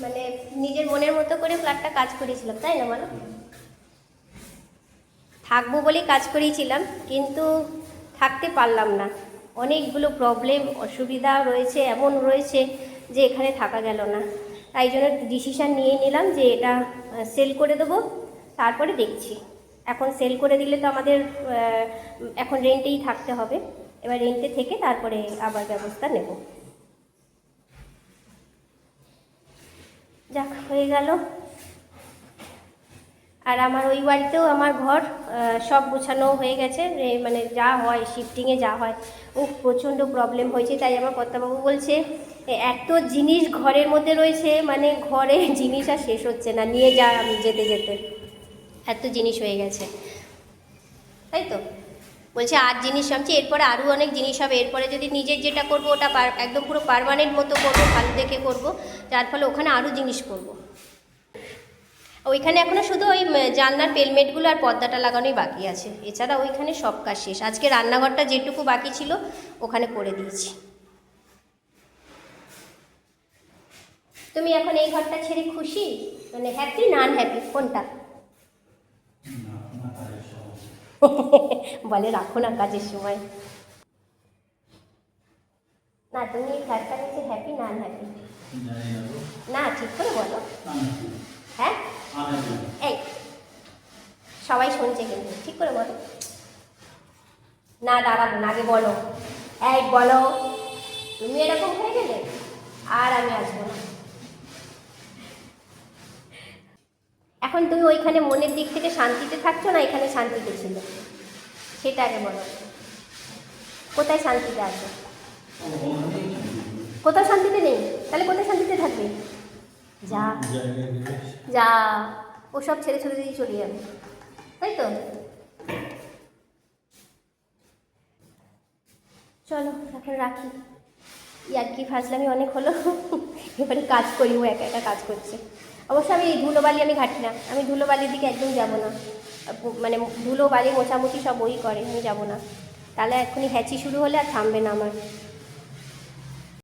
মানে নিজের মনের মতো করে ফ্ল্যাটটা কাজ করেছিলাম, তাই না বলো? থাকবো বলেই কাজ করেছিলাম, কিন্তু থাকতে পারলাম না। অনেকগুলো প্রবলেম অসুবিধা রয়েছে, এমন রয়েছে যে এখানে থাকা গেল না। তাই জন্য ডিসিশান নিয়ে নিলাম যে এটা সেল করে দেবো, তারপরে দেখছি। এখন সেল করে দিলে তো আমাদের এখন রেন্টেই থাকতে হবে। এবার রেন্টে থেকে তারপরে আবার ব্যবস্থা নেব। যাক, হয়ে গেল। আর আমার ওই বাড়িতেও আমার ঘর সব গোছানো হয়ে গেছে। মানে যা হয় শিফটিংয়ে যা হয়, ও প্রচণ্ড প্রবলেম হয়েছে। তাই আমার কর্তাবাবু বলছে এত জিনিস ঘরের মধ্যে রয়েছে, মানে ঘরে জিনিস আর শেষ হচ্ছে না, নিয়ে যা আমি যেতে যেতে এত জিনিস হয়ে গেছে। তাই তো বলছে আর জিনিস নামছে, এরপরে আরও অনেক জিনিস হবে। এরপরে যদি নিজের যেটা করবো ওটা একদম পুরো পার্মানেন্ট মতো করবো, ভালো দেখে করবো, যার ফলে ওখানে আরও জিনিস করবো। ওইখানে এখনও শুধু ওই জানলার পেলমেটগুলো আর পর্দাটা লাগানোই বাকি আছে, এছাড়া ওইখানে সব কাজ শেষ। আজকে রান্নাঘরটা যেটুকু বাকি ছিল ওখানে করে দিয়েছি। তুমি এখন এই ঘরটা ছেড়ে খুশি, মানে হ্যাপি না আনহ্যাপি, কোনটা? বলে রাখো না কাজের সময়। না, তুমি এই ফ্ল্যাটটা নিচে হ্যাপি না আনহ্যাপি? না, ঠিক করে বলো। হ্যাঁ, এই সবাই শুনছে কিন্তু, ঠিক করে বলো। না, দাঁড়াবো না, আগে বলো। এই বলো, তুমি এরকম হয়ে গেলে আর আমি আসবো না। এখন তুমি ওইখানে মনের দিক থেকে শান্তিতে থাকছো না এখানে শান্তিতে ছিল, সেটা আগে বলো। কোথায় শান্তিতে আছো? কোথাও শান্তিতে নেই, তাহলে কোথায় শান্তিতে থাকবে? যা যা, ওসব ছেড়ে ছেড়ে দিয়ে চলে যাবে, তাই তো? চলো এখন রাখি, ইয়ার কি ফাজলামি অনেক হলো। এবারে কাজ করি, ও একা একা কাজ করছে। অবশ্য আমি এই ধুলোবালি আমি ঘাঁটি না, আমি ধুলোবালির দিকে একদম যাব না। মানে ধুলো বালি মোছামুছি সব ওই করে, আমি যাব না। তাহলে এক্ষুনি হ্যাচি শুরু হলে আর থামবে না আমার।